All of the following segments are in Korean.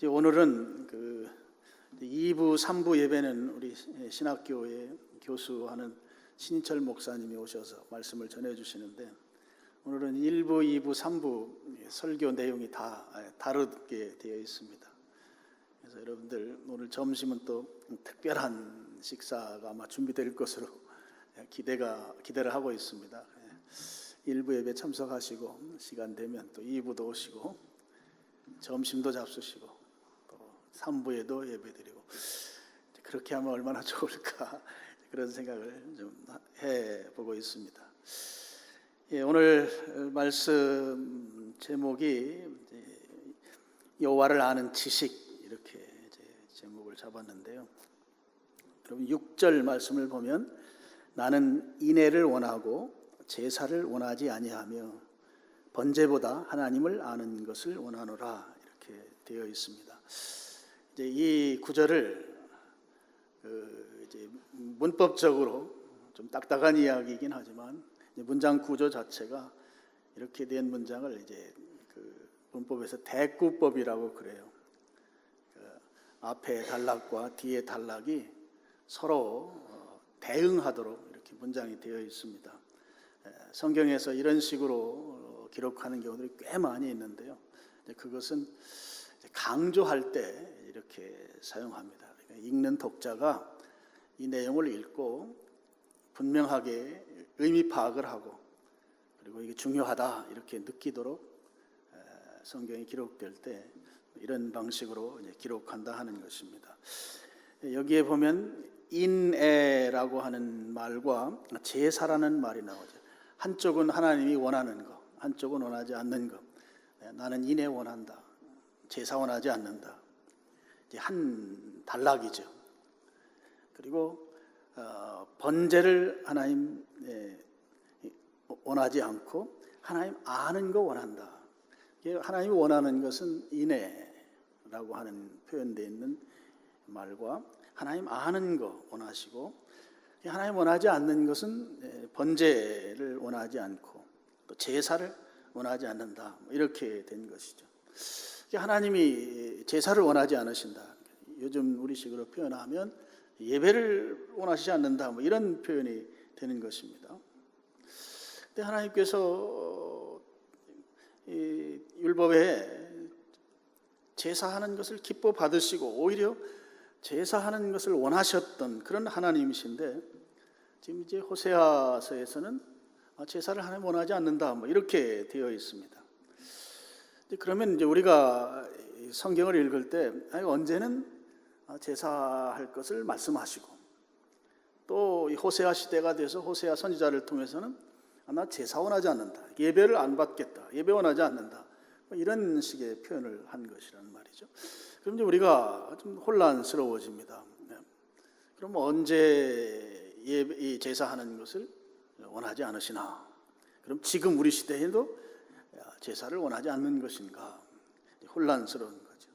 오늘은 2부, 3부 예배는 우리 신학교에 교수하는 신인철 목사님이 오셔서 말씀을 전해주시는데, 오늘은 1부, 2부, 3부 설교 내용이 다 다르게 되어 있습니다. 그래서 여러분들 오늘 점심은 또 특별한 식사가 아마 준비될 것으로 기대를 하고 있습니다. 1부 예배 참석하시고 시간 되면 또 2부도 오시고 점심도 잡수시고 또 3부에도 예배드리고, 그렇게 하면 얼마나 좋을까 그런 생각을 좀 해보고 있습니다. 오늘 말씀 제목이 여호와를 아는 지식, 이렇게 제목을 잡았는데요. 그럼 6절 말씀을 보면 나는 인애를 원하고 제사를 원하지 아니하며 번제보다 하나님을 아는 것을 원하노라, 이렇게 되어 있습니다. 이 구절을 문법적으로 좀 딱딱한 이야기이긴 하지만 문장 구조 자체가 이렇게 된 문장을 문법에서 대꾸법이라고 그래요. 앞에 단락과 뒤에 단락이 서로 대응하도록 이렇게 문장이 되어 있습니다. 성경에서 이런 식으로 기록하는 경우들이 꽤 많이 있는데요. 그것은 강조할 때 이렇게 사용합니다. 그러니까 읽는 독자가 이 내용을 읽고 분명하게 의미 파악을 하고, 그리고 이게 중요하다 이렇게 느끼도록 성경이 기록될 때 이런 방식으로 기록한다 하는 것입니다. 여기에 보면 인애라고 하는 말과 제사라는 말이 나오죠. 한쪽은 하나님이 원하는 것, 한쪽은 원하지 않는 것. 나는 인애 원한다, 제사 원하지 않는다. 한 단락이죠. 그리고 번제를 하나님 원하지 않고 하나님 아는 거 원한다. 하나님이 원하는 것은 인애라고 하는 표현되어 있는 말과 하나님 아는 거 원하시고, 하나님 원하지 않는 것은 번제를 원하지 않고 또 제사를 원하지 않는다, 이렇게 된 것이죠. 하나님이 제사를 원하지 않으신다, 요즘 우리식으로 표현하면 예배를 원하시지 않는다, 이런 표현이 되는 것입니다. 근데 하나님께서 이 율법에 제사하는 것을 기뻐 받으시고 오히려 제사하는 것을 원하셨던 그런 하나님이신데, 지금 이제 호세아서에서는 제사를 하나님 원하지 않는다, 이렇게 되어 있습니다. 그러면 이제 우리가 성경을 읽을 때 언제는 제사할 것을 말씀하시고, 또 호세아 시대가 돼서 호세아 선지자를 통해서는 나 제사 원하지 않는다, 예배를 안 받겠다, 예배 원하지 않는다, 이런 식의 표현을 한 것이라는 말이죠. 그럼 이제 우리가 좀 혼란스러워집니다. 그럼 언제 이 제사하는 것을 원하지 않으시나? 그럼 지금 우리 시대에도 제사를 원하지 않는 것인가? 혼란스러운 거죠.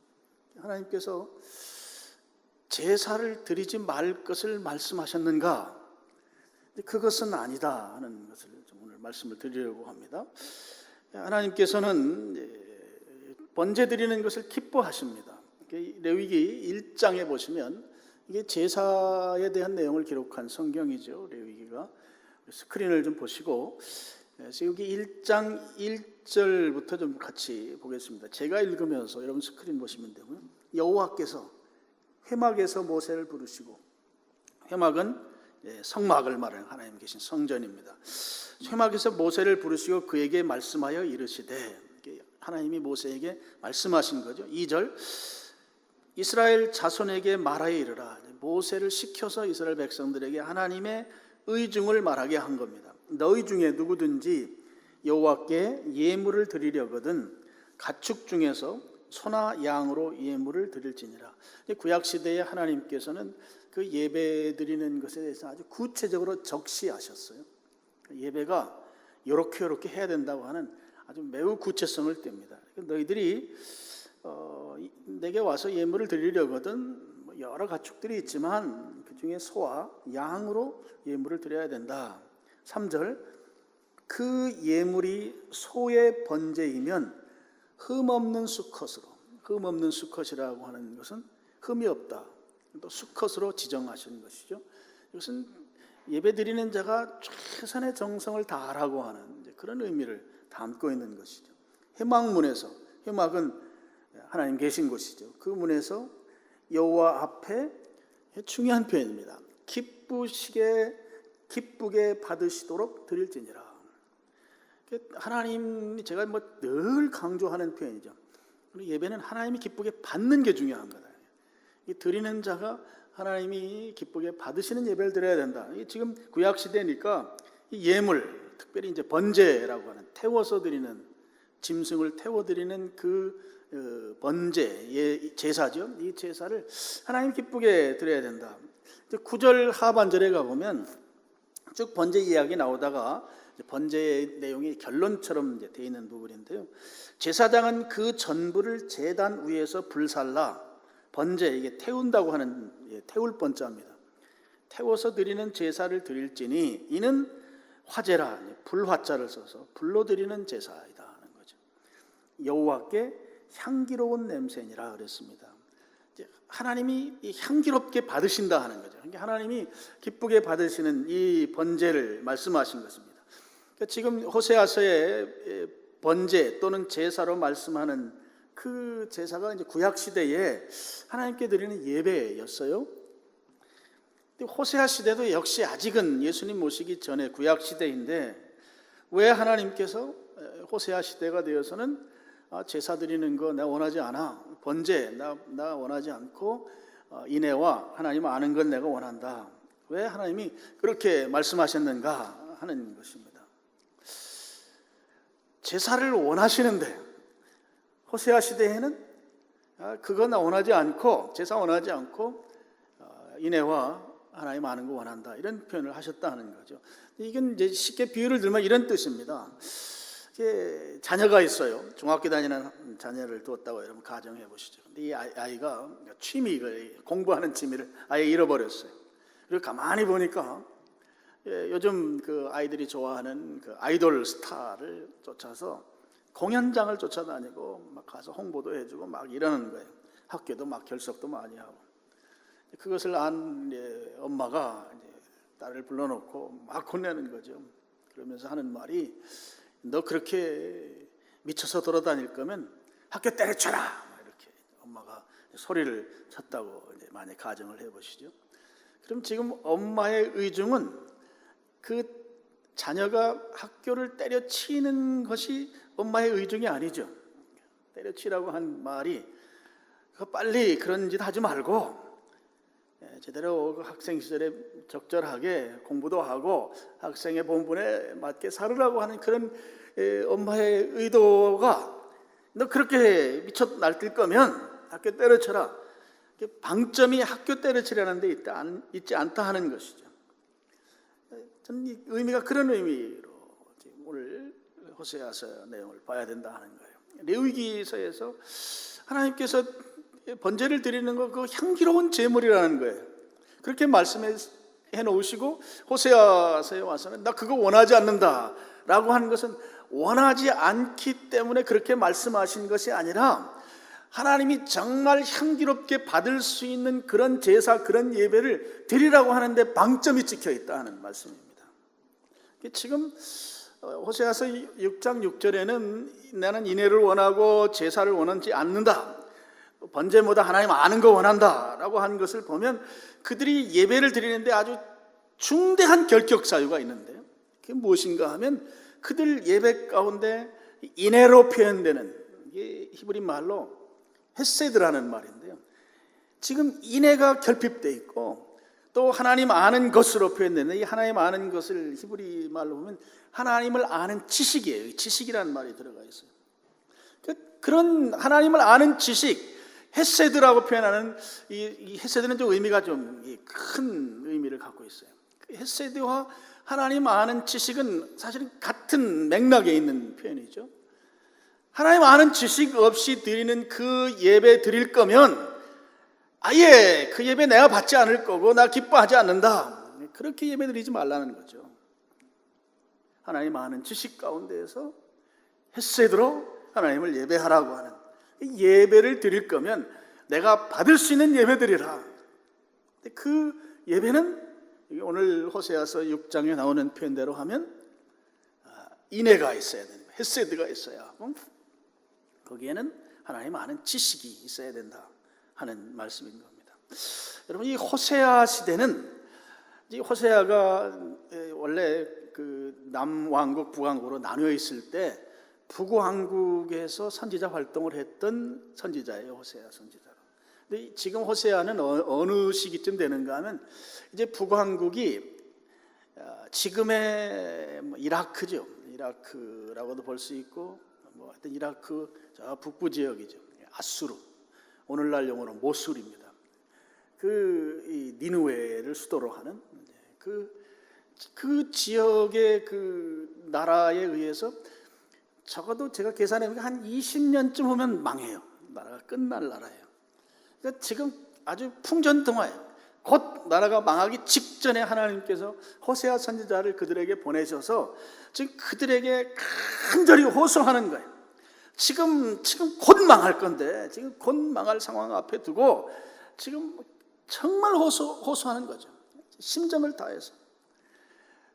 하나님께서 제사를 드리지 말 것을 말씀하셨는가? 그것은 아니다 하는 것을 좀 오늘 말씀을 드리려고 합니다. 하나님께서는 번제 드리는 것을 기뻐하십니다. 레위기 1장에 보시면 이게 제사에 대한 내용을 기록한 성경이죠. 레위기가. 스크린을 좀 보시고 여기 1장 1절부터 좀 같이 보겠습니다. 제가 읽으면서 여러분 스크린 보시면 되고요. 여호와께서 회막에서 모세를 부르시고, 회막은 성막을 말하는 하나님 계신 성전입니다. 회막에서 모세를 부르시고 그에게 말씀하여 이르시되, 하나님이 모세에게 말씀하신 거죠. 2절 이스라엘 자손에게 말하여 이르라. 모세를 시켜서 이스라엘 백성들에게 하나님의 의중을 말하게 한 겁니다. 너희 중에 누구든지 여호와께 예물을 드리려거든 가축 중에서 소나 양으로 예물을 드릴지니라. 구약 시대에 하나님께서는 그 예배 드리는 것에 대해서 아주 구체적으로 적시하셨어요. 예배가 이렇게 해야 된다고 하는 아주 매우 구체성을 띱니다. 너희들이 내게 와서 예물을 드리려거든 여러 가축들이 있지만 그 중에 소와 양으로 예물을 드려야 된다. 3절 그 예물이 소의 번제이면 흠없는 수컷으로, 흠 없는 수컷이라고 하는 것은 흠이 없다. 또 수컷으로 지정하시는 것이죠. 이것은 예배드리는 자가 최선의 정성을 다하라고 하는 그런 의미를 담고 있는 것이죠. 회막문에서, 회막은 하나님 계신 곳이죠. 그 문에서 여호와 앞에 중요한 표현입니다. 기쁘게 받으시도록 드릴지니라. 하나님이 제가 늘 강조하는 표현이죠. 예배는 하나님이 기쁘게 받는 게 중요한 거다. 이 드리는 자가 하나님이 기쁘게 받으시는 예배를 드려야 된다. 지금 구약 시대니까 이 예물, 특별히 이제 번제라고 하는 태워서 드리는, 짐승을 태워 드리는 그 번제 제사죠. 이 제사를 하나님 기쁘게 드려야 된다. 9절 하반절에 가 보면 쭉 번제 이야기 나오다가 번제의 내용이 결론처럼 되어 있는 부분인데요. 제사장은 그 전부를 제단 위에서 불살라, 번제, 이게 태운다고 하는 태울 번자입니다. 태워서 드리는 제사를 드릴지니 이는 화제라, 불화자를 써서 불로 드리는 제사이다 하는 거죠. 여호와께 향기로운 냄새니라 그랬습니다. 하나님이 향기롭게 받으신다 하는 거죠. 그러니까 하나님이 기쁘게 받으시는 이 번제를 말씀하신 것입니다. 그러니까 지금 호세아서의 번제 또는 제사로 말씀하는 그 제사가 이제 구약 시대에 하나님께 드리는 예배였어요. 호세아 시대도 역시 아직은 예수님 모시기 전에 구약 시대인데, 왜 하나님께서 호세아 시대가 되어서는 제사 드리는 거 내가 원하지 않아, 번제 나 원하지 않고 인애와 하나님 아는 건 내가 원한다, 왜 하나님이 그렇게 말씀하셨는가 하는 것입니다. 제사를 원하시는데 호세아 시대에는 그거 나 원하지 않고, 제사 원하지 않고 인애와 하나님 아는 거 원한다, 이런 표현을 하셨다는 거죠. 이건 이제 쉽게 비유를 들면 이런 뜻입니다. 자녀가 있어요. 중학교 다니는 자녀를 두었다고 여러분 가정해 보시죠. 근데 이 아이가 공부하는 취미를 아예 잃어버렸어요. 그리고 가만히 보니까 요즘 그 아이들이 좋아하는 그 아이돌 스타를 쫓아서 공연장을 쫓아다니고 막 가서 홍보도 해주고 막 이러는 거예요. 학교도 막 결석도 많이 하고. 그것을 안 엄마가 이제 딸을 불러놓고 막 혼내는 거죠. 그러면서 하는 말이, 너 그렇게 미쳐서 돌아다닐 거면 학교 때려쳐라, 이렇게 엄마가 소리를 쳤다고 이제 많이 가정을 해보시죠. 그럼 지금 엄마의 의중은 그 자녀가 학교를 때려치는 것이 엄마의 의중이 아니죠. 때려치라고 한 말이 빨리 그런 짓 하지 말고 제대로 학생 시절에 적절하게 공부도 하고 학생의 본분에 맞게 살으라고 하는 그런 엄마의 의도가, 너 그렇게 미쳐 날뛸 거면 학교 때려쳐라, 방점이 학교 때려치라는 데 있지 않다 하는 것이죠. 저는 이 의미가 그런 의미로 오늘 호세아서 내용을 봐야 된다 하는 거예요. 레위기서에서 하나님께서 번제를 드리는 거 그 향기로운 제물이라는 거예요. 그렇게 말씀해 놓으시고 호세아서에 와서는 나 그거 원하지 않는다라고 하는 것은 원하지 않기 때문에 그렇게 말씀하신 것이 아니라 하나님이 정말 향기롭게 받을 수 있는 그런 제사, 그런 예배를 드리라고 하는데 방점이 찍혀 있다는 말씀입니다. 지금 호세아서 6장 6절에는 나는 인애를 원하고 제사를 원하지 않는다, 번제보다 하나님 아는 거 원한다 라고 하는 것을 보면 그들이 예배를 드리는데 아주 중대한 결격 사유가 있는데요. 그게 무엇인가 하면 그들 예배 가운데 인애로 표현되는, 이게 히브리 말로 헤세드라는 말인데요. 지금 인애가 결핍되어 있고 또 하나님 아는 것으로 표현되는, 이 하나님 아는 것을 히브리 말로 보면 하나님을 아는 지식이에요. 지식이라는 말이 들어가 있어요. 그런 하나님을 아는 지식, 헤세드라고 표현하는 이 헤세드는 좀 의미가 좀 큰 의미를 갖고 있어요. 헤세드와 하나님 아는 지식은 사실은 같은 맥락에 있는 표현이죠. 하나님 아는 지식 없이 드리는 그 예배 드릴 거면 아예 그 예배 내가 받지 않을 거고 나 기뻐하지 않는다, 그렇게 예배 드리지 말라는 거죠. 하나님 아는 지식 가운데에서 헤세드로 하나님을 예배하라고 하는 예배를 드릴 거면 내가 받을 수 있는 예배 드리라. 그 예배는 오늘 호세아서 6장에 나오는 표현대로 하면 인애가 있어야 된다. 헤세드가 있어야 하고 거기에는 하나님 아는 지식이 있어야 된다 하는 말씀인 겁니다. 여러분, 이 호세아 시대는, 이 호세아가 원래 그 남왕국 북왕국으로 나뉘어 있을 때 북왕국에서 선지자 활동을 했던 선지자예요. 호세아 선지자가. 근데 지금 호세아는 어느 시기쯤 되는가 하면 이제 북왕국이 지금의 이라크죠. 이라크라고도 볼 수 있고 하여튼 이라크 저 북부 지역이죠. 아수르, 오늘날 용어로 모술입니다. 이 니느웨를 수도로 하는 그 지역의 그 나라에 의해서 적어도 제가 계산해보면 한 20년쯤 후면 망해요. 나라가 끝날 나라예요. 그러니까 지금 아주 풍전등화예요. 곧 나라가 망하기 직전에 하나님께서 호세아 선지자를 그들에게 보내셔서 지금 그들에게 간절히 호소하는 거예요. 지금 곧 망할 건데, 지금 곧 망할 상황 앞에 두고 지금 정말 호소하는 거죠. 심정을 다해서.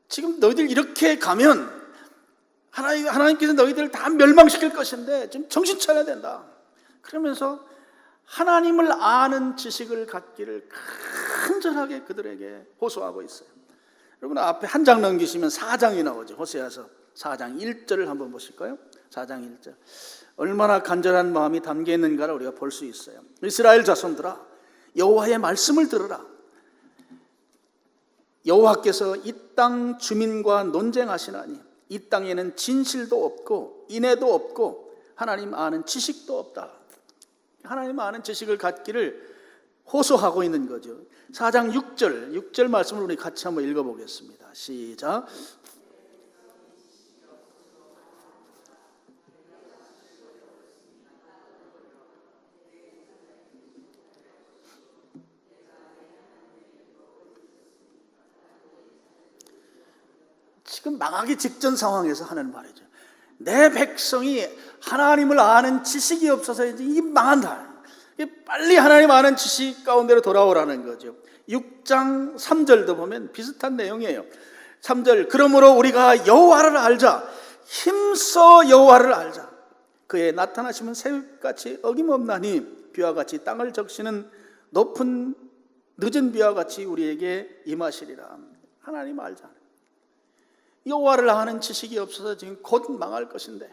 지금 너희들 이렇게 가면 하나님께서 너희들을 다 멸망시킬 것인데 지금 정신 차려야 된다. 그러면서 하나님을 아는 지식을 갖기를 간절하게 그들에게 호소하고 있어요. 여러분 앞에 한 장 넘기시면 4장이 나오죠. 호세아서 4장 1절을 한번 보실까요? 4장 1절. 얼마나 간절한 마음이 담겨 있는가를 우리가 볼 수 있어요. 이스라엘 자손들아, 여호와의 말씀을 들으라. 여호와께서 이 땅 주민과 논쟁하시나니 이 땅에는 진실도 없고 인애도 없고 하나님 아는 지식도 없다. 하나님 아는 지식을 갖기를 호소하고 있는 거죠. 4장 6절 말씀을 우리 같이 한번 읽어보겠습니다. 시작. 지금 망하기 직전 상황에서 하는 말이죠. 내 백성이 하나님을 아는 지식이 없어서 이제 이 망한다. 빨리 하나님 아는 지식 가운데로 돌아오라는 거죠. 6장 3절도 보면 비슷한 내용이에요. 3절, 그러므로 우리가 여호와를 알자. 힘써 여호와를 알자. 그의 나타나심은 새벽같이 어김없나니 비와 같이 땅을 적시는 높은 늦은 비와 같이 우리에게 임하시리라. 하나님 알자. 여호와를 아는 지식이 없어서 지금 곧 망할 것인데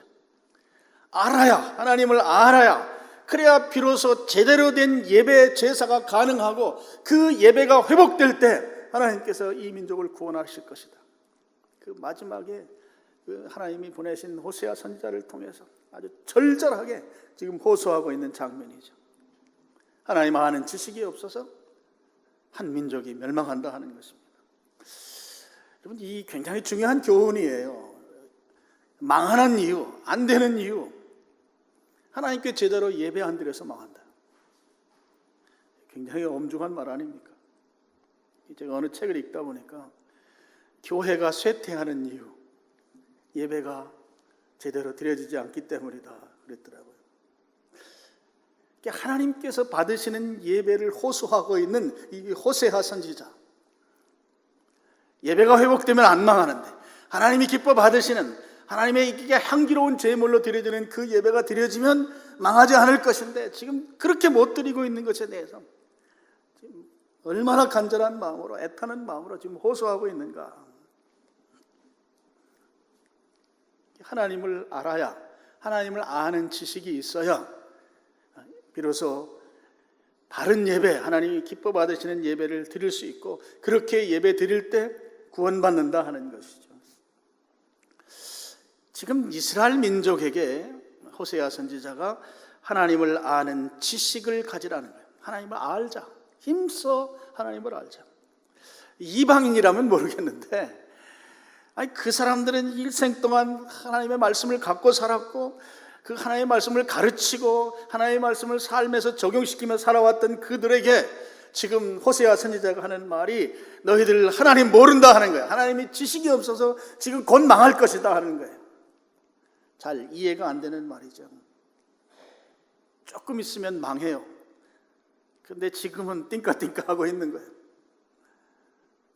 알아야, 하나님을 알아야, 그래야 비로소 제대로 된 예배 제사가 가능하고 그 예배가 회복될 때 하나님께서 이 민족을 구원하실 것이다. 그 마지막에 그 하나님이 보내신 호세아 선지자를 통해서 아주 절절하게 지금 호소하고 있는 장면이죠. 하나님 아는 지식이 없어서 한 민족이 멸망한다 하는 것입니다. 여러분, 이 굉장히 중요한 교훈이에요. 망하는 이유, 안 되는 이유, 하나님께 제대로 예배 안 드려서 망한다. 굉장히 엄중한 말 아닙니까? 제가 어느 책을 읽다 보니까 교회가 쇠퇴하는 이유, 예배가 제대로 드려지지 않기 때문이다 그랬더라고요. 하나님께서 받으시는 예배를 호소하고 있는 이 호세아 선지자, 예배가 회복되면 안 망하는데 하나님이 기뻐 받으시는 하나님의 이게 향기로운 제물로 드려지는 그 예배가 드려지면 망하지 않을 것인데 지금 그렇게 못 드리고 있는 것에 대해서 지금 얼마나 간절한 마음으로, 애타는 마음으로 지금 호소하고 있는가. 하나님을 알아야, 하나님을 아는 지식이 있어야 비로소 바른 예배, 하나님이 기뻐 받으시는 예배를 드릴 수 있고 그렇게 예배 드릴 때 구원받는다 하는 것이죠. 지금 이스라엘 민족에게 호세아 선지자가 하나님을 아는 지식을 가지라는 거예요. 하나님을 알자. 힘써 하나님을 알자. 이방인이라면 모르겠는데 그 사람들은 일생 동안 하나님의 말씀을 갖고 살았고 그 하나님의 말씀을 가르치고 하나님의 말씀을 삶에서 적용시키며 살아왔던 그들에게 지금 호세아 선지자가 하는 말이 너희들 하나님 모른다 하는 거예요. 하나님이 지식이 없어서 지금 곧 망할 것이다 하는 거예요. 잘 이해가 안 되는 말이죠. 조금 있으면 망해요. 근데 지금은 띵까띵까 하고 있는 거예요.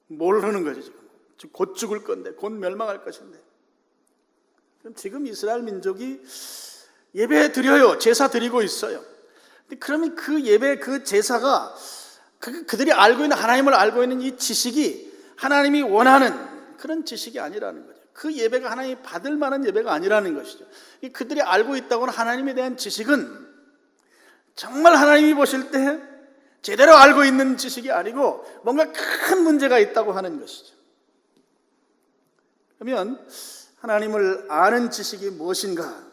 모르는 거죠. 지금 곧 죽을 건데, 곧 멸망할 것인데. 그럼 지금 이스라엘 민족이 예배 드려요. 제사 드리고 있어요. 근데 그러면 그 예배, 그 제사가 그들이 알고 있는, 하나님을 알고 있는 이 지식이 하나님이 원하는 그런 지식이 아니라는 거죠. 그 예배가 하나님이 받을 만한 예배가 아니라는 것이죠. 그들이 알고 있다고 하는 하나님에 대한 지식은 정말 하나님이 보실 때 제대로 알고 있는 지식이 아니고 뭔가 큰 문제가 있다고 하는 것이죠. 그러면 하나님을 아는 지식이 무엇인가?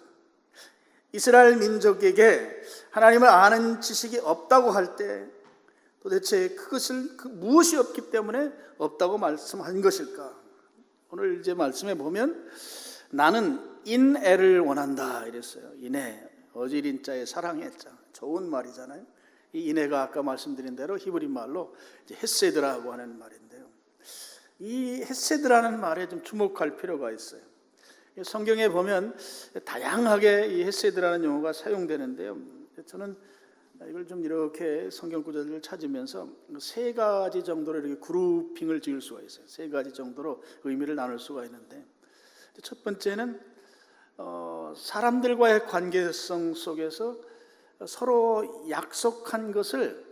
이스라엘 민족에게 하나님을 아는 지식이 없다고 할 때 도대체 그것을 무엇이 없기 때문에 없다고 말씀한 것일까? 오늘 이제 말씀에 보면 나는 인애를 원한다 이랬어요. 인애, 어지린자의 사랑의 자, 좋은 말이잖아요. 이 인애가 아까 말씀드린 대로 히브리 말로 이제 헤세드라고 하는 말인데요. 이 헤세드라는 말에 좀 주목할 필요가 있어요. 성경에 보면 다양하게 이 헤세드라는 용어가 사용되는데요. 저는 이걸 좀 이렇게 성경 구절을 찾으면서 세 가지 정도로 이렇게 그룹핑을 지을 수가 있어요. 세 가지 정도로 의미를 나눌 수가 있는데, 첫 번째는 사람들과의 관계성 속에서 서로 약속한 것을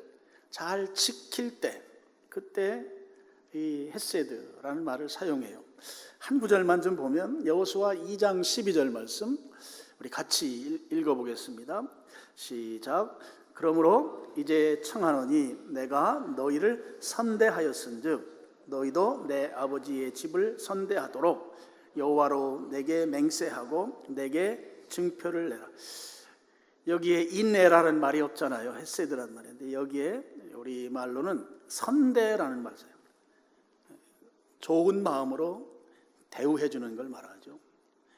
잘 지킬 때, 그때 이 헤세드라는 말을 사용해요. 한 구절만 좀 보면 여호수아 2장 12절 말씀 우리 같이 읽어보겠습니다. 시작. 그러므로 이제 청하노니 내가 너희를 선대하였은즉 너희도 내 아버지의 집을 선대하도록 여호와로 내게 맹세하고 내게 증표를 내라. 여기에 인내라는 말이 없잖아요. 헤세드라는 말인데 여기에 우리 말로는 선대라는 말이에요. 좋은 마음으로 대우해 주는 걸 말하죠.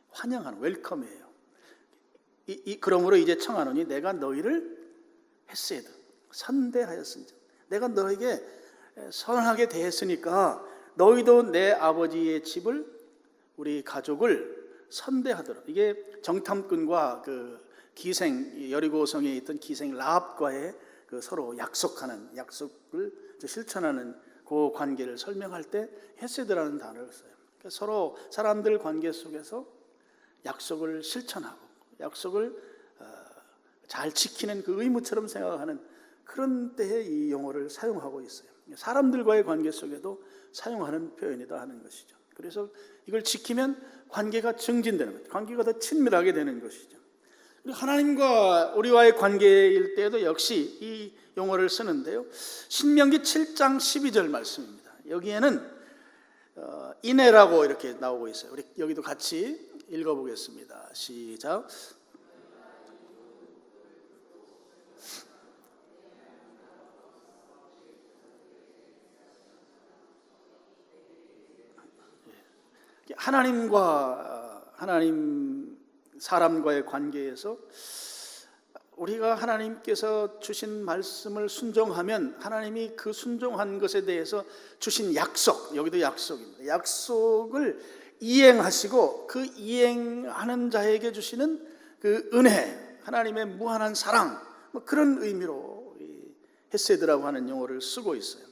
환영하는, 웰컴이에요. 그러므로 이제 청하노니 내가 너희를 헤세드, 선대하였습니다. 내가 너에게 선하게 대했으니까 너희도 내 아버지의 집을, 우리 가족을 선대하도록. 이게 정탐꾼과 그 기생, 여리고성에 있던 기생 라합과의 그 서로 약속하는, 약속을 실천하는 그 관계를 설명할 때 헤세드라는 단어를 써요. 그러니까 서로 사람들 관계 속에서 약속을 실천하고 약속을 잘 지키는 그 의무처럼 생각하는 그런 때에 이 용어를 사용하고 있어요. 사람들과의 관계 속에도 사용하는 표현이다 하는 것이죠. 그래서 이걸 지키면 관계가 증진되는 것, 관계가 더 친밀하게 되는 것이죠. 하나님과 우리와의 관계일 때에도 역시 이 용어를 쓰는데요. 신명기 7장 12절 말씀입니다. 여기에는 인애라고 이렇게 나오고 있어요. 우리 여기도 같이 읽어보겠습니다. 시작. 하나님 사람과의 관계에서 우리가 하나님께서 주신 말씀을 순종하면 하나님이 그 순종한 것에 대해서 주신 약속, 여기도 약속입니다. 약속을 이행하시고 그 이행하는 자에게 주시는 그 은혜, 하나님의 무한한 사랑, 그런 의미로 헤세드라고 하는 용어를 쓰고 있어요.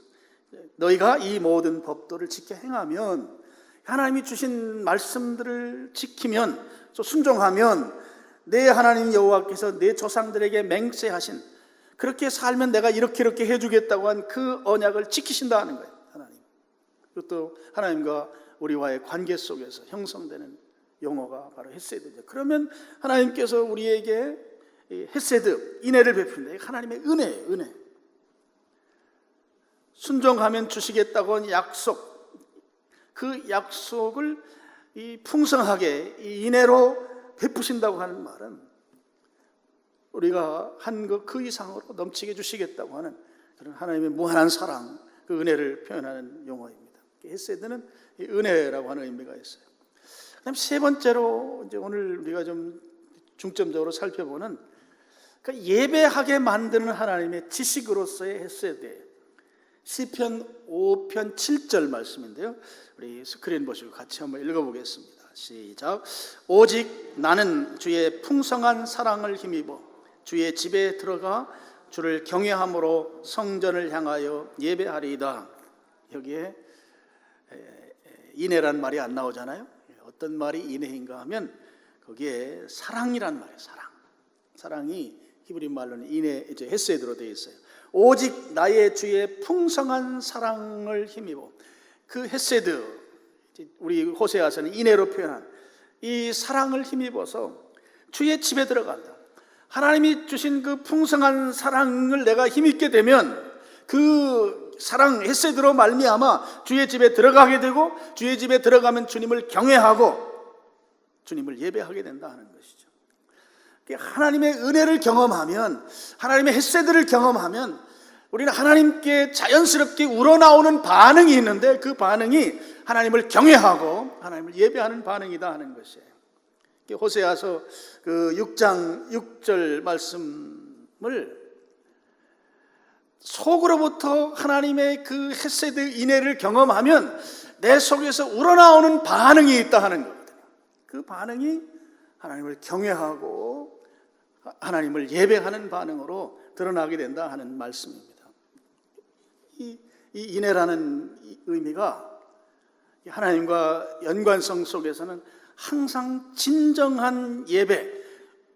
너희가 이 모든 법도를 지켜 행하면, 하나님이 주신 말씀들을 지키면, 또 순종하면 내 하나님 여호와께서 내 조상들에게 맹세하신, 그렇게 살면 내가 이렇게 해주겠다고 한 그 언약을 지키신다 하는 거예요. 하나님. 그것도 하나님과 우리와의 관계 속에서 형성되는 용어가 바로 헤세드죠. 그러면 하나님께서 우리에게 헤세드, 인애를 베푸는데, 하나님의 은혜, 순종하면 주시겠다고 한 약속, 그 약속을 이 풍성하게 이 인애로 베푸신다고 하는 말은 우리가 한 것 그 이상으로 넘치게 주시겠다고 하는 그런 하나님의 무한한 사랑, 그 은혜를 표현하는 용어입니다. 헤세드는 은혜라고 하는 의미가 있어요. 그다음 세 번째로 이제 오늘 우리가 좀 중점적으로 살펴보는, 그러니까 예배하게 만드는 하나님의 지식으로서의 헤세드예요. 시편 5편 7절 말씀인데요. 우리 스크린 보시고 같이 한번 읽어보겠습니다. 시작. 오직 나는 주의 풍성한 사랑을 힘입어 주의 집에 들어가 주를 경외함으로 성전을 향하여 예배하리이다. 여기에 인애란 말이 안 나오잖아요. 어떤 말이 인애인가 하면 거기에 사랑이란 말이에요. 사랑이 히브리 말로는 인애, 이제 헤세드로 되어 있어요. 오직 나의 주의 풍성한 사랑을 힘입어. 그 헤세드, 우리 호세아서는 인애로 표현한 이 사랑을 힘입어서 주의 집에 들어간다. 하나님이 주신 그 풍성한 사랑을 내가 힘입게 되면 그 사랑 헤세드로 말미암아 주의 집에 들어가게 되고, 주의 집에 들어가면 주님을 경외하고 주님을 예배하게 된다 하는 것이죠. 하나님의 은혜를 경험하면, 하나님의 헤세드를 경험하면 우리는 하나님께 자연스럽게 우러나오는 반응이 있는데, 그 반응이 하나님을 경외하고 하나님을 예배하는 반응이다 하는 것이에요. 호세아서 그 6장 6절 말씀을 속으로부터 하나님의 그 헤세드 인애를 경험하면 내 속에서 우러나오는 반응이 있다 하는 거거든요. 그 반응이 하나님을 경외하고 하나님을 예배하는 반응으로 드러나게 된다 하는 말씀입니다. 이 인애라는 의미가 하나님과 연관성 속에서는 항상 진정한 예배,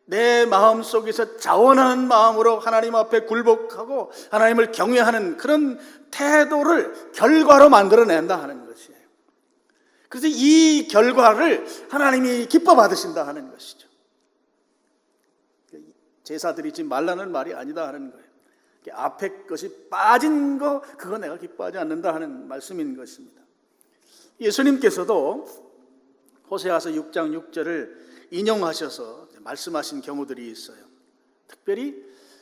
내 마음 속에서 자원하는 마음으로 하나님 앞에 굴복하고 하나님을 경외하는 그런 태도를 결과로 만들어낸다 하는 것이에요. 그래서 이 결과를 하나님이 기뻐 받으신다 하는 것이죠. 제사 드리지 말라는 말이 아니다 하는 거예요. 앞에 것이 빠진 거, 그거 내가 기뻐하지 않는다 하는 말씀인 것입니다. 예수님께서도 호세아서 6장 6절을 인용하셔서 말씀하신 경우들이 있어요. 특별히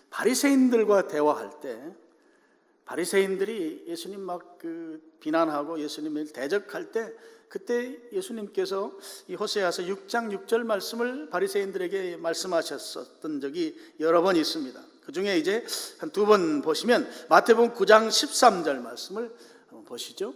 바리새인들과 대화할 때 바리새인들이 예수님 막 비난하고 예수님을 대적할 때, 그때 예수님께서 이 호세아서 6장 6절 말씀을 바리새인들에게 말씀하셨던 적이 여러 번 있습니다. 그 중에 이제 한 두 번 보시면 마태복음 9장 13절 말씀을 한번 보시죠.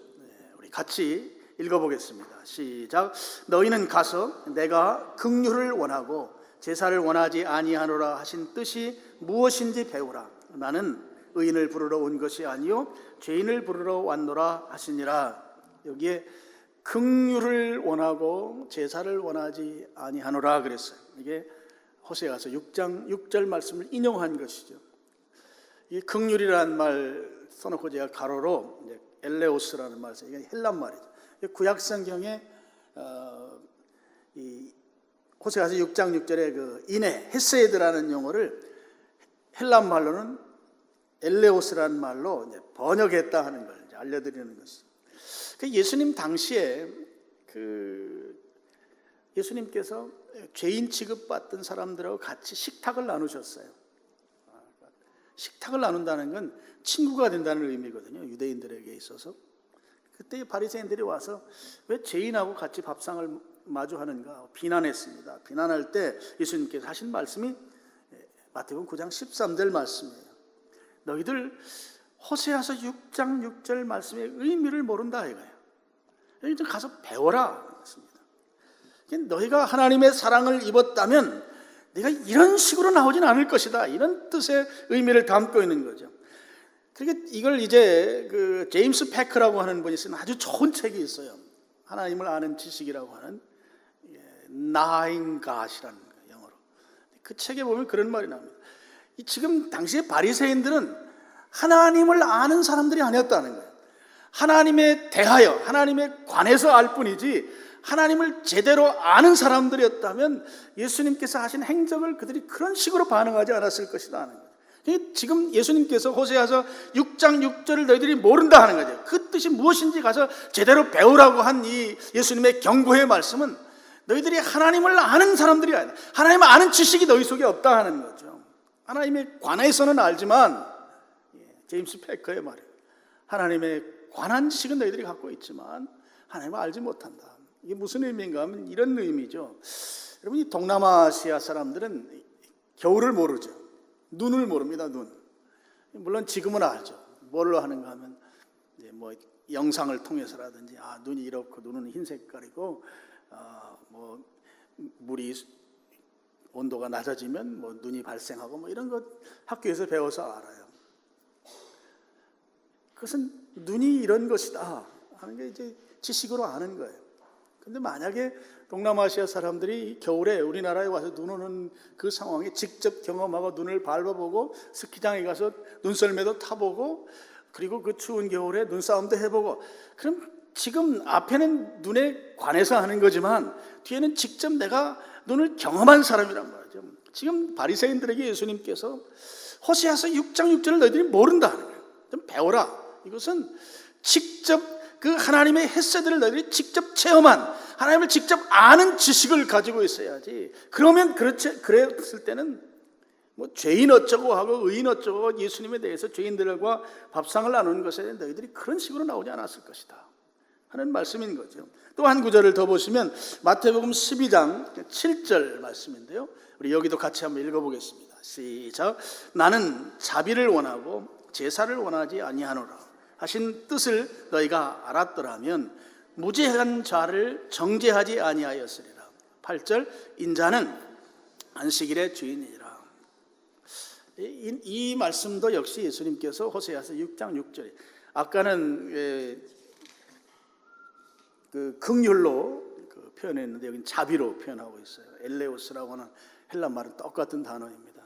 우리 같이 읽어보겠습니다. 시작. 너희는 가서 내가 긍휼을 원하고 제사를 원하지 아니하노라 하신 뜻이 무엇인지 배우라. 나는 의인을 부르러 온 것이 아니요 죄인을 부르러 왔노라 하시니라. 여기에 긍휼을 원하고 제사를 원하지 아니하노라 그랬어요. 이게 호세아서 6장 6절 말씀을 인용한 것이죠. 이 긍휼이라는 말 써놓고 제가 가로로 엘레오스라는 말을 써요. 이게 헬란 말이죠. 구약 성경에 이 호세아서 6장 6절에 그 인애, 헤세드라는 용어를 헬란 말로는 엘레오스라는 말로 이제 번역했다 하는 걸 이제 알려드리는 것이죠. 예수님 당시에 예수님께서 죄인 취급받던 사람들하고 같이 식탁을 나누셨어요. 식탁을 나눈다는 건 친구가 된다는 의미거든요. 유대인들에게 있어서. 그때 바리새인들이 와서 왜 죄인하고 같이 밥상을 마주하는가 비난했습니다. 비난할 때 예수님께서 하신 말씀이 마태복음 9장 13절 말씀이에요. 너희들 호세아서 6장 6절 말씀의 의미를 모른다 이거예요. 너희들 가서 배워라. 너희가 하나님의 사랑을 입었다면 네가 이런 식으로 나오진 않을 것이다. 이런 뜻의 의미를 담고 있는 거죠. 그러니까 이걸 이제 제임스 패크라고 하는 분이 쓴 아주 좋은 책이 있어요. 하나님을 아는 지식이라고 하는 Knowing God이라는 거예요, 영어로. 그 책에 보면 그런 말이 나옵니다. 지금 당시에 바리새인들은 하나님을 아는 사람들이 아니었다는 거예요. 하나님에 대하여, 하나님에 관해서 알 뿐이지 하나님을 제대로 아는 사람들이었다면 예수님께서 하신 행적을 그들이 그런 식으로 반응하지 않았을 것이다 하는 거예요. 지금 예수님께서 호세아서 6장 6절을 너희들이 모른다 하는 거죠. 그 뜻이 무엇인지 가서 제대로 배우라고 한 이 예수님의 경고의 말씀은 너희들이 하나님을 아는 사람들이 아니다. 하나님을 아는 지식이 너희 속에 없다 하는 거죠. 하나님에 관해서는 알지만, 제임스 패커의 말이에요. 하나님에 관한 지식은 너희들이 갖고 있지만 하나님을 알지 못한다. 이게 무슨 의미인가 하면 이런 의미죠. 여러분, 이 동남아시아 사람들은 겨울을 모르죠. 눈을 모릅니다. 눈. 물론 지금은 알죠. 뭘로 하는가 하면 이제 뭐 영상을 통해서라든지 눈이 이렇고 눈은 흰 색깔이고 뭐 물이 온도가 낮아지면 뭐 눈이 발생하고 뭐 이런 것 학교에서 배워서 알아요. 그것은 눈이 이런 것이다 하는 게 이제 지식으로 아는 거예요. 근데 만약에 동남아시아 사람들이 겨울에 우리나라에 와서 눈 오는 그 상황에 직접 경험하고 눈을 밟아보고 스키장에 가서 눈썰매도 타보고 그리고 그 추운 겨울에 눈싸움도 해보고, 그럼 지금 앞에는 눈에 관해서 하는 거지만 뒤에는 직접 내가 눈을 경험한 사람이란 말이죠. 지금 바리새인들에게 예수님께서 호세아서 6장 6절을 너희들이 모른다 하는 거예요. 좀 배워라. 이것은 직접 그 하나님의 햇새들을 너희들이 직접 체험한, 하나님을 직접 아는 지식을 가지고 있어야지. 그러면 그랬을 때는 뭐 죄인 어쩌고 하고 의인 어쩌고 예수님에 대해서 죄인들과 밥상을 나누는 것에 너희들이 그런 식으로 나오지 않았을 것이다 하는 말씀인 거죠. 또 한 구절을 더 보시면 마태복음 12장 7절 말씀인데요, 우리 여기도 같이 한번 읽어보겠습니다. 시작. 나는 자비를 원하고 제사를 원하지 아니하노라 하신 뜻을 너희가 알았더라면 무죄한 자를 정죄하지 아니하였으리라. 8절. 인자는 안식일의 주인이라. 이 말씀도 역시 예수님께서 호세아서 6장 6절에, 아까는 그 긍휼로 표현했는데 여기는 자비로 표현하고 있어요. 엘레오스라고 하는 헬라 말은 똑같은 단어입니다.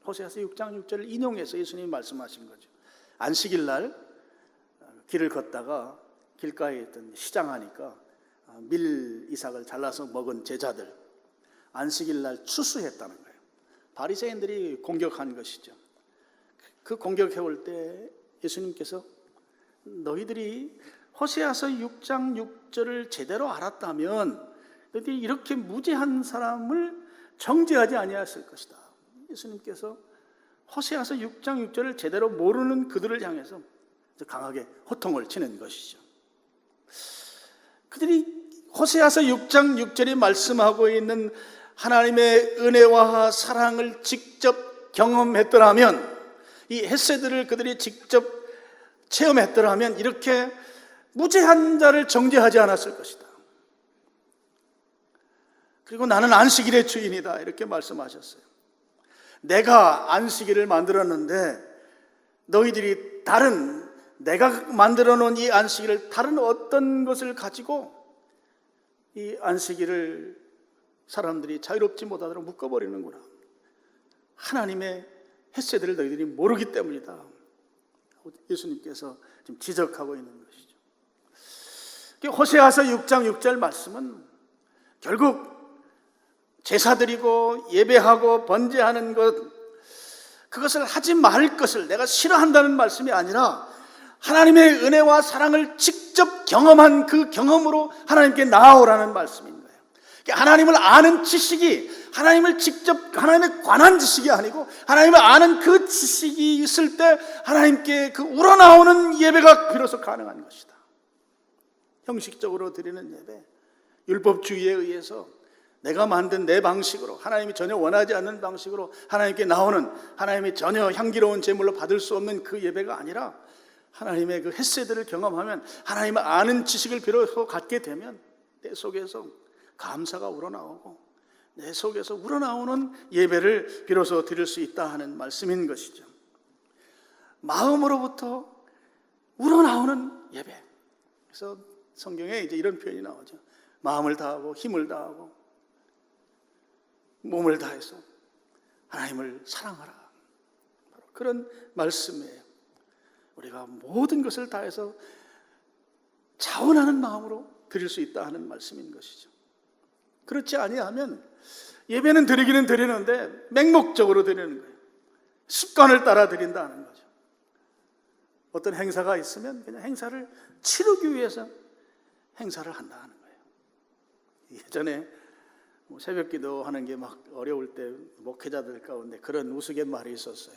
호세아서 6장 6절을 인용해서 예수님이 말씀하신 거죠. 안식일 날 길을 걷다가 길가에 있던 시장 하니까 밀 이삭을 잘라서 먹은 제자들, 안식일 날 추수했다는 거예요. 바리새인들이 공격한 것이죠. 그 공격해 올 때 예수님께서 너희들이 호세아서 6장 6절을 제대로 알았다면 너희들이 이렇게 무죄한 사람을 정죄하지 아니하였을 것이다. 예수님께서 호세아서 6장 6절을 제대로 모르는 그들을 향해서 강하게 호통을 치는 것이죠. 그들이 호세아서 6장 6절이 말씀하고 있는 하나님의 은혜와 사랑을 직접 경험했더라면, 이 햇새들을 그들이 직접 체험했더라면 이렇게 무죄한 자를 정죄하지 않았을 것이다. 그리고 나는 안식일의 주인이다 이렇게 말씀하셨어요. 내가 안식일을 만들었는데 너희들이 내가 만들어 놓은 이 안식일을 다른 어떤 것을 가지고 이 안식일을 사람들이 자유롭지 못하도록 묶어버리는구나. 하나님의 햇새들을 너희들이 모르기 때문이다. 예수님께서 지금 지적하고 있는 것이죠. 호세아서 6장 6절 말씀은 결국 제사드리고 예배하고 번제하는 것, 그것을 하지 말 것을 내가 싫어한다는 말씀이 아니라 하나님의 은혜와 사랑을 직접 경험한 그 경험으로 하나님께 나아오라는 말씀인 거예요. 하나님을 아는 지식이 하나님에 관한 지식이 아니고 하나님을 아는 그 지식이 있을 때 하나님께 그 우러나오는 예배가 비로소 가능한 것이다. 형식적으로 드리는 예배, 율법주의에 의해서 내가 만든 내 방식으로, 하나님이 전혀 원하지 않는 방식으로 하나님께 나오는, 하나님이 전혀 향기로운 제물로 받을 수 없는 그 예배가 아니라 하나님의 그 햇새들을 경험하면, 하나님을 아는 지식을 비로소 갖게 되면 내 속에서 감사가 우러나오고 내 속에서 우러나오는 예배를 비로소 드릴 수 있다 하는 말씀인 것이죠. 마음으로부터 우러나오는 예배. 그래서 성경에 이제 이런 표현이 나오죠. 마음을 다하고 힘을 다하고 몸을 다해서 하나님을 사랑하라. 바로 그런 말씀이에요. 우리가 모든 것을 다해서 자원하는 마음으로 드릴 수 있다 하는 말씀인 것이죠. 그렇지 아니하면 예배는 드리기는 드리는데 맹목적으로 드리는 거예요. 습관을 따라 드린다는 거죠. 어떤 행사가 있으면 그냥 행사를 치르기 위해서 행사를 한다는 거예요. 예전에 새벽 기도하는 게 막 어려울 때 목회자들 가운데 그런 우스갯말이 있었어요.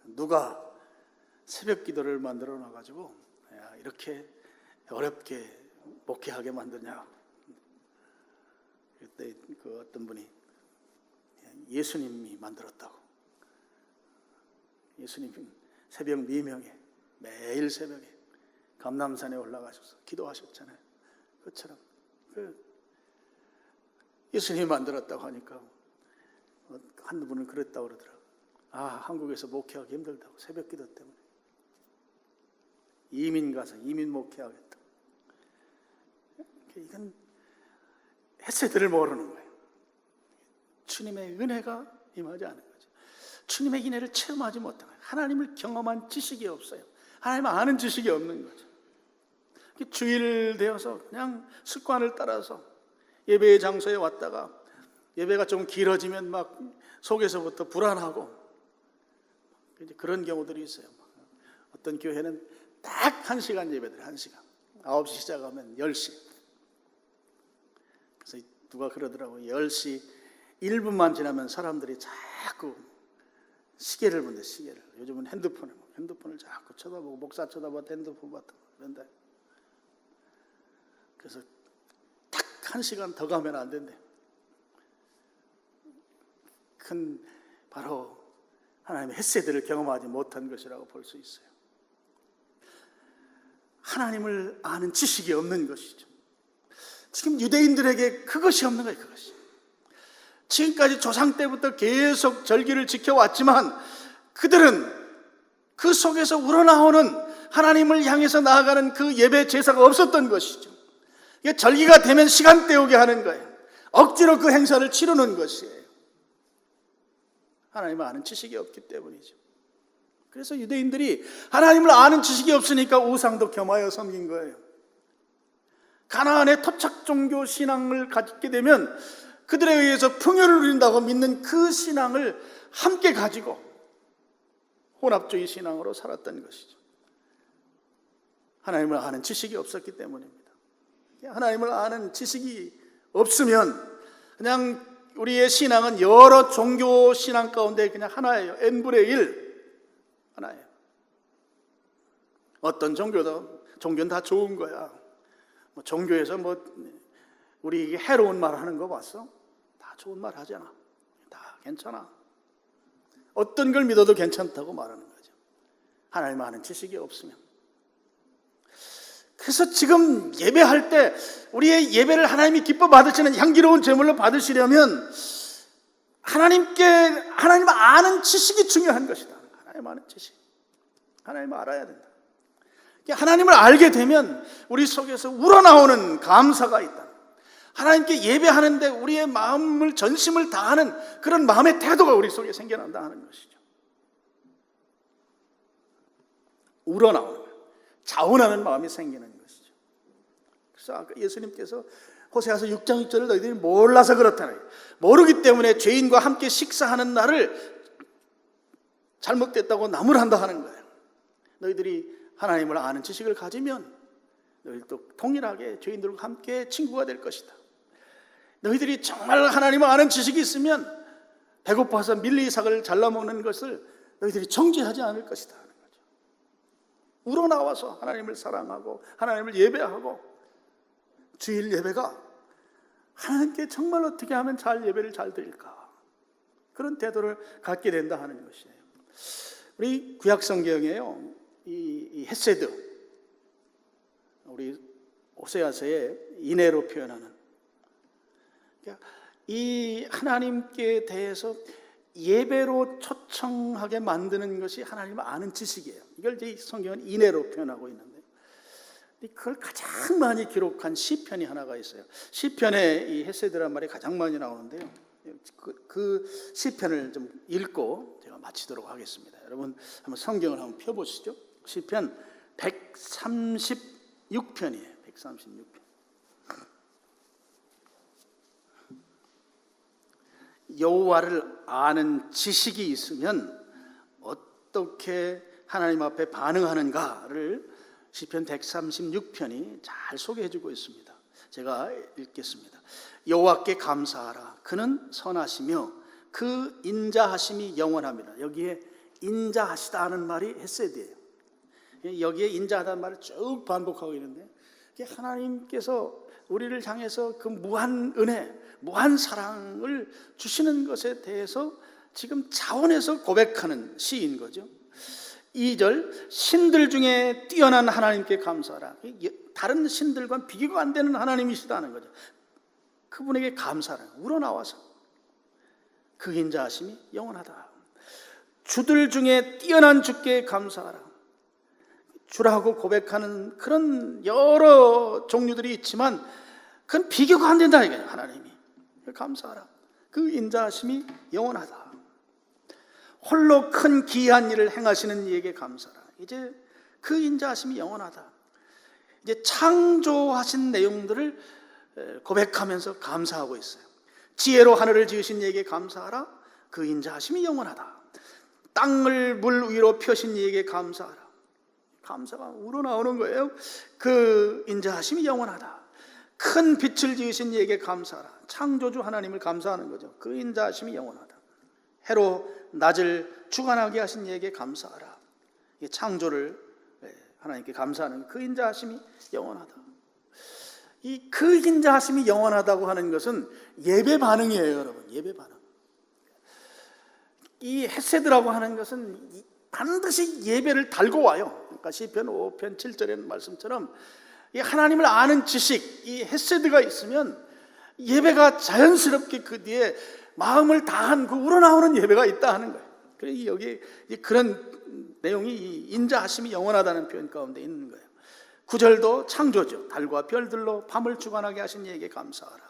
누가 새벽 기도를 만들어 놔가지고 이렇게 어렵게 목회하게 만드냐. 그때 그 어떤 분이 예수님이 만들었다고. 예수님이 새벽 미명에 매일 새벽에 감람산에 올라가셔서 기도하셨잖아요. 그것처럼 예수님이 만들었다고 하니까 한두 분은 그랬다고 그러더라고요. 한국에서 목회하기 힘들다고, 새벽기도 때문에. 이민 가서 이민 목회하겠다고. 이건 헤세드를 모르는 거예요. 주님의 은혜가 임하지 않은 거죠. 주님의 은혜를 체험하지 못한 거예요. 하나님을 경험한 지식이 없어요. 하나님을 아는 지식이 없는 거죠. 주일 되어서 그냥 습관을 따라서 예배의 장소에 왔다가 예배가 좀 길어지면 막 속에서부터 불안하고 그런 경우들이 있어요. 어떤 교회는 딱 1시간 예배들, 1시간. 9시 시작하면 10시. 그래서 누가 그러더라고요. 10시 1분만 지나면 사람들이 자꾸 시계를 본대, 시계를. 요즘은 핸드폰을 자꾸 쳐다보고, 목사 쳐다보고 핸드폰 봤다. 그런데 그래서 딱 1시간 더 가면 안 된대. 바로 하나님의 헤세드를 경험하지 못한 것이라고 볼 수 있어요. 하나님을 아는 지식이 없는 것이죠. 지금 유대인들에게 그것이 없는 거예요. 그것이. 지금까지 조상 때부터 계속 절기를 지켜왔지만 그들은 그 속에서 우러나오는 하나님을 향해서 나아가는 그 예배 제사가 없었던 것이죠. 이게 절기가 되면 시간 때우게 하는 거예요. 억지로 그 행사를 치르는 것이에요. 하나님을 아는 지식이 없기 때문이죠. 그래서 유대인들이 하나님을 아는 지식이 없으니까 우상도 겸하여 섬긴 거예요. 가나안의 토착 종교 신앙을 갖게 되면 그들에 의해서 풍요를 누린다고 믿는 그 신앙을 함께 가지고 혼합주의 신앙으로 살았던 것이죠. 하나님을 아는 지식이 없었기 때문입니다. 하나님을 아는 지식이 없으면 그냥 우리의 신앙은 여러 종교 신앙 가운데 그냥 하나예요. n분의 1 하나예요. 어떤 종교는 다 좋은 거야. 종교에서 우리 해로운 말 하는 거 봤어? 다 좋은 말 하잖아. 다 괜찮아. 어떤 걸 믿어도 괜찮다고 말하는 거죠. 하나님 아는 지식이 없으면. 그래서 지금 예배할 때 우리의 예배를 하나님이 기뻐 받으시는 향기로운 제물로 받으시려면 하나님 아는 지식이 중요한 것이다. 하나님 아는 지식. 하나님을 알아야 된다. 하나님을 알게 되면 우리 속에서 우러나오는 감사가 있다. 하나님께 예배하는데 우리의 마음을 전심을 다하는 그런 마음의 태도가 우리 속에 생겨난다 하는 것이죠. 우러나오는, 자원하는 마음이 생기는 것이죠. 그래서 아까 예수님께서 호세아서 6장 6절을 너희들이 몰라서 그렇다는 거예요. 모르기 때문에 죄인과 함께 식사하는 날을 잘못됐다고 나무란다 하는 거예요. 너희들이 하나님을 아는 지식을 가지면 너희들도 동일하게 죄인들과 함께 친구가 될 것이다. 너희들이 정말 하나님을 아는 지식이 있으면 배고파서 밀리삭을 잘라먹는 것을 너희들이 정죄하지 않을 것이다 하는 거죠. 우러나와서 하나님을 사랑하고 하나님을 예배하고 주일 예배가 하나님께 정말 어떻게 하면 예배를 잘 드릴까, 그런 태도를 갖게 된다 하는 것이에요. 우리 구약 성경에요, 이 헤세드, 우리 호세아서의 인애로 표현하는 이 하나님께 대해서 예배로 초청하게 만드는 것이 하나님을 아는 지식이에요. 이걸 이제 성경은 인애로 표현하고 있는데, 그걸 가장 많이 기록한 시편이 하나가 있어요. 시편에 이 헤세드란 말이 가장 많이 나오는데요. 그 시편을 좀 읽고 제가 마치도록 하겠습니다. 여러분 한번 성경을 한번 펴보시죠. 시편 136편이에요. 136편. 여호와를 아는 지식이 있으면 어떻게 하나님 앞에 반응하는가를 시편 136편이 잘 소개해주고 있습니다. 제가 읽겠습니다. 여호와께 감사하라. 그는 선하시며 그 인자하심이 영원합니다. 여기에 인자하시다는 말이 헤세드예요. 여기에 인자하다는 말을 쭉 반복하고 있는데, 하나님께서 우리를 향해서 그 무한 은혜, 무한 사랑을 주시는 것에 대해서 지금 자원해서 고백하는 시인 거죠. 2절, 신들 중에 뛰어난 하나님께 감사하라. 다른 신들과 비교가 안 되는 하나님이시다는 거죠. 그분에게 감사를 우러나와서 그 인자하심이 영원하다. 주들 중에 뛰어난 주께 감사하라. 주라고 고백하는 그런 여러 종류들이 있지만 그건 비교가 안 된다 이거예요. 하나님이 감사하라. 그 인자하심이 영원하다. 홀로 큰 기이한 일을 행하시는 이에게 감사하라. 이제 그 인자하심이 영원하다. 이제 창조하신 내용들을 고백하면서 감사하고 있어요. 지혜로 하늘을 지으신 이에게 감사하라. 그 인자하심이 영원하다. 땅을 물 위로 펴신 이에게 감사하라. 감사가 우러나오는 거예요. 그 인자하심이 영원하다. 큰 빛을 지으신 이에게 감사하라. 창조주 하나님을 감사하는 거죠. 그 인자하심이 영원하다. 해로 낮을 주관하게 하신 이에게 감사하라. 창조를 하나님께 감사하는 그 인자하심이 영원하다. 이 그 인자하심이 영원하다고 하는 것은 예배 반응이에요, 여러분. 예배 반응. 이 헤세드라고 하는 것은 반드시 예배를 달고 와요. 그러니까 시편 5편 7절의 말씀처럼 이 하나님을 아는 지식, 이 헤세드가 있으면 예배가 자연스럽게 그 뒤에 마음을 다한 그 우러나오는 예배가 있다 하는 거예요. 그래서 여기 그런 내용이 이 인자하심이 영원하다는 표현 가운데 있는 거예요. 9절도 창조죠. 달과 별들로 밤을 주관하게 하신 이에게 감사하라.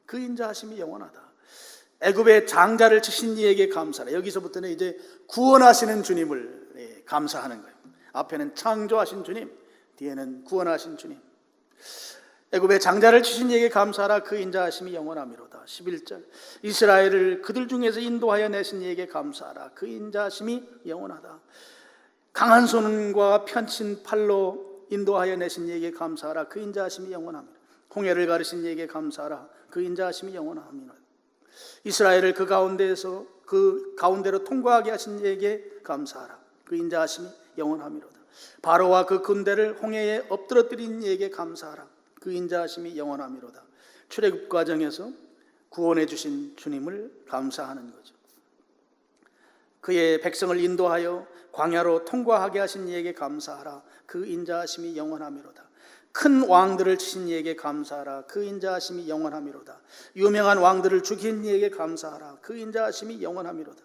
그 인자하심이 영원하다. 애굽의 장자를 치신 이에게 감사하라. 여기서부터는 이제 구원하시는 주님을 감사하는 거예요. 앞에는 창조하신 주님, 뒤에는 구원하신 주님. 애굽의 장자를 치신 이에게 감사하라. 그 인자하심이 영원하미로다. 11절 이스라엘을 그들 중에서 인도하여 내신 이에게 감사하라. 그 인자하심이 영원하다. 강한 손과 펼친 팔로 인도하여 내신 이에게 감사하라. 그 인자하심이 영원합니다. 홍해를 가르신 이에게 감사하라. 그 인자하심이 영원합니다. 이스라엘을 그 가운데로 통과하게 하신 이에게 감사하라. 그 인자하심이 영원함이로다. 바로와 그 군대를 홍해에 엎드러뜨린 이에게 감사하라. 그 인자하심이 영원함이로다. 출애굽 과정에서 구원해 주신 주님을 감사하는 거죠. 그의 백성을 인도하여 광야로 통과하게 하신 이에게 감사하라. 그 인자하심이 영원함이로다. 큰 왕들을 치신 이에게 감사하라. 그 인자하심이 영원함이로다. 유명한 왕들을 죽인 이에게 감사하라. 그 인자하심이 영원함이로다.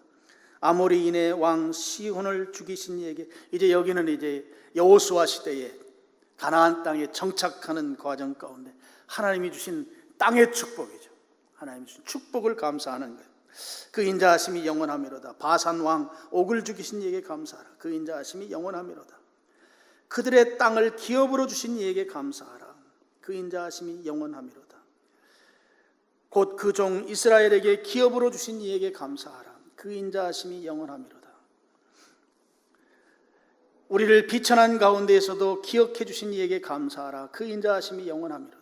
아모리인의 왕 시혼을 죽이신 이에게, 이제 여기는 이제 여호수아 시대에 가나안 땅에 정착하는 과정 가운데 하나님이 주신 땅의 축복이죠. 하나님이 주신 축복을 감사하는 거예요. 그 인자하심이 영원함이로다. 바산 왕 옥을 죽이신 이에게 감사하라. 그 인자하심이 영원함이로다. 그들의 땅을 기업으로 주신 이에게 감사하라. 그 인자하심이 영원함이로다. 곧 그 종 이스라엘에게 기업으로 주신 이에게 감사하라. 그 인자하심이 영원함이로다. 우리를 비천한 가운데에서도 기억해 주신 이에게 감사하라. 그 인자하심이 영원함이로다.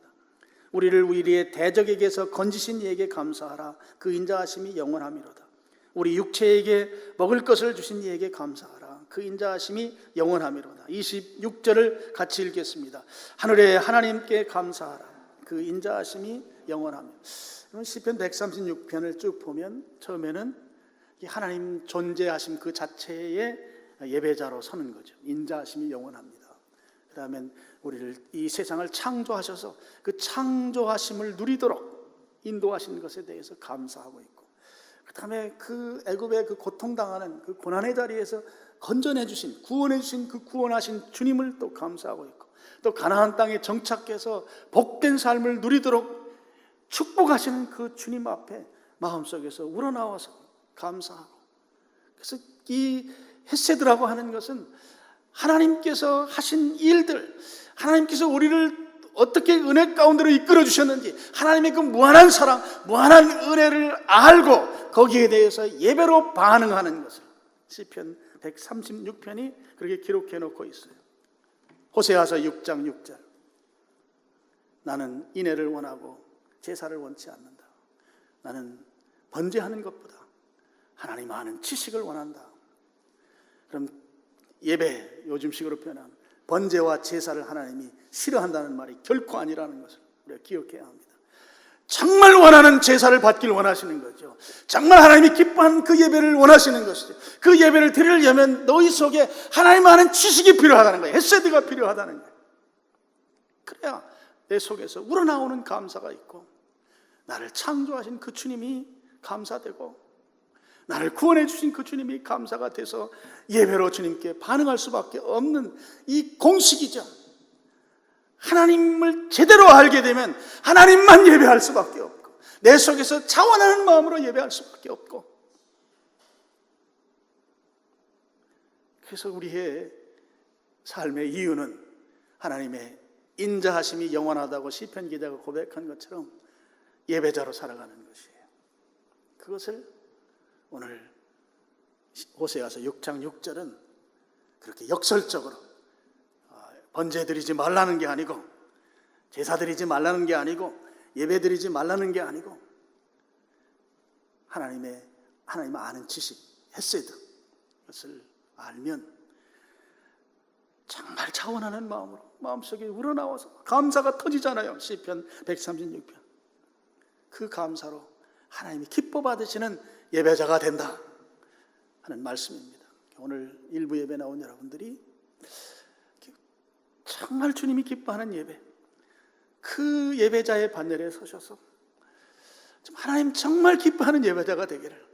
우리를 우리의 대적에게서 건지신 이에게 감사하라. 그 인자하심이 영원함이로다. 우리 육체에게 먹을 것을 주신 이에게 감사하라. 그 인자하심이 영원함이로다. 26절을 같이 읽겠습니다. 하늘의 하나님께 감사하라. 그 인자하심이 영원함이로다. 시편 136편을 쭉 보면 처음에는 하나님 존재하심 그 자체의 예배자로 서는 거죠. 인자하심이 영원합니다. 그 다음엔 우리를 이 세상을 창조하셔서 그 창조하심을 누리도록 인도하신 것에 대해서 감사하고 있고, 그 다음에 그 애굽의 그 고통당하는 그 고난의 자리에서 건져내 주신, 구원해 주신 그 구원하신 주님을 또 감사하고 있고, 또 가나안 땅에 정착해서 복된 삶을 누리도록 축복하시는 그 주님 앞에 마음속에서 우러나와서 감사하고, 그래서 이 헤세드라고 하는 것은 하나님께서 하신 일들, 하나님께서 우리를 어떻게 은혜 가운데로 이끌어 주셨는지, 하나님의 그 무한한 사랑, 무한한 은혜를 알고 거기에 대해서 예배로 반응하는 것을 시편 136편이 그렇게 기록해 놓고 있어요. 호세아서 6장 6절 나는 인애를 원하고 제사를 원치 않는다. 나는 번제하는 것보다 하나님 아는 지식을 원한다. 그럼 예배, 요즘식으로 표현하면 번제와 제사를 하나님이 싫어한다는 말이 결코 아니라는 것을 우리가 기억해야 합니다. 정말 원하는 제사를 받길 원하시는 거죠. 정말 하나님이 기뻐하는 그 예배를 원하시는 것이죠. 그 예배를 드리려면 너희 속에 하나님 아는 지식이 필요하다는 거예요. 헤세드가 필요하다는 거예요. 그래야 내 속에서 우러나오는 감사가 있고, 나를 창조하신 그 주님이 감사되고, 나를 구원해 주신 그 주님이 감사가 돼서 예배로 주님께 반응할 수밖에 없는 이 공식이죠. 하나님을 제대로 알게 되면 하나님만 예배할 수밖에 없고, 내 속에서 자원하는 마음으로 예배할 수밖에 없고, 그래서 우리의 삶의 이유는 하나님의 인자하심이 영원하다고 시편 기자가 고백한 것처럼 예배자로 살아가는 것이에요. 그것을 오늘 호세아서 6장 6절은 그렇게 역설적으로 번제 드리지 말라는 게 아니고, 제사 드리지 말라는 게 아니고, 예배 드리지 말라는 게 아니고, 하나님 아는 지식, 헤세드, 그것을 알면 정말 자원하는 마음으로 마음속에 우러나와서 감사가 터지잖아요. 시편 136편. 그 감사로 하나님이 기뻐 받으시는 예배자가 된다 하는 말씀입니다. 오늘 일부 예배 나온 여러분들이 정말 주님이 기뻐하는 예배, 그 예배자의 반열에 서셔서 하나님 정말 기뻐하는 예배자가 되기를,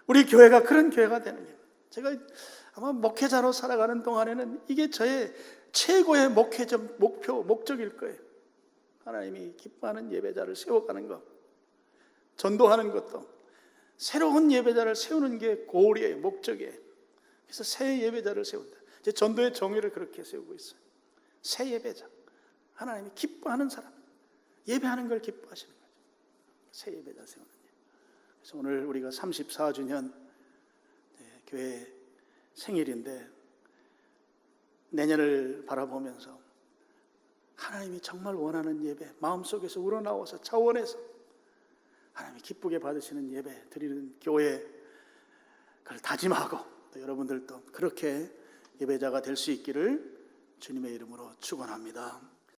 우리 교회가 그런 교회가 되는 게, 제가 아마 목회자로 살아가는 동안에는 이게 저의 최고의 목회적 목적일 거예요. 하나님이 기뻐하는 예배자를 세워가는 것, 전도하는 것도 새로운 예배자를 세우는 게 고리예요, 목적이에요. 그래서 새 예배자를 세운다. 제 전도의 정의를 그렇게 세우고 있어요. 새 예배자, 하나님이 기뻐하는 사람, 예배하는 걸 기뻐하시는 거죠. 새 예배자 세우는 일. 그래서 오늘 우리가 34주년 교회 생일인데, 내년을 바라보면서 하나님이 정말 원하는 예배, 마음속에서 우러나와서 차원에서 하나님이 기쁘게 받으시는 예배 드리는 교회, 그걸 다짐하고, 또 여러분들도 그렇게 예배자가 될 수 있기를 주님의 이름으로 축원합니다.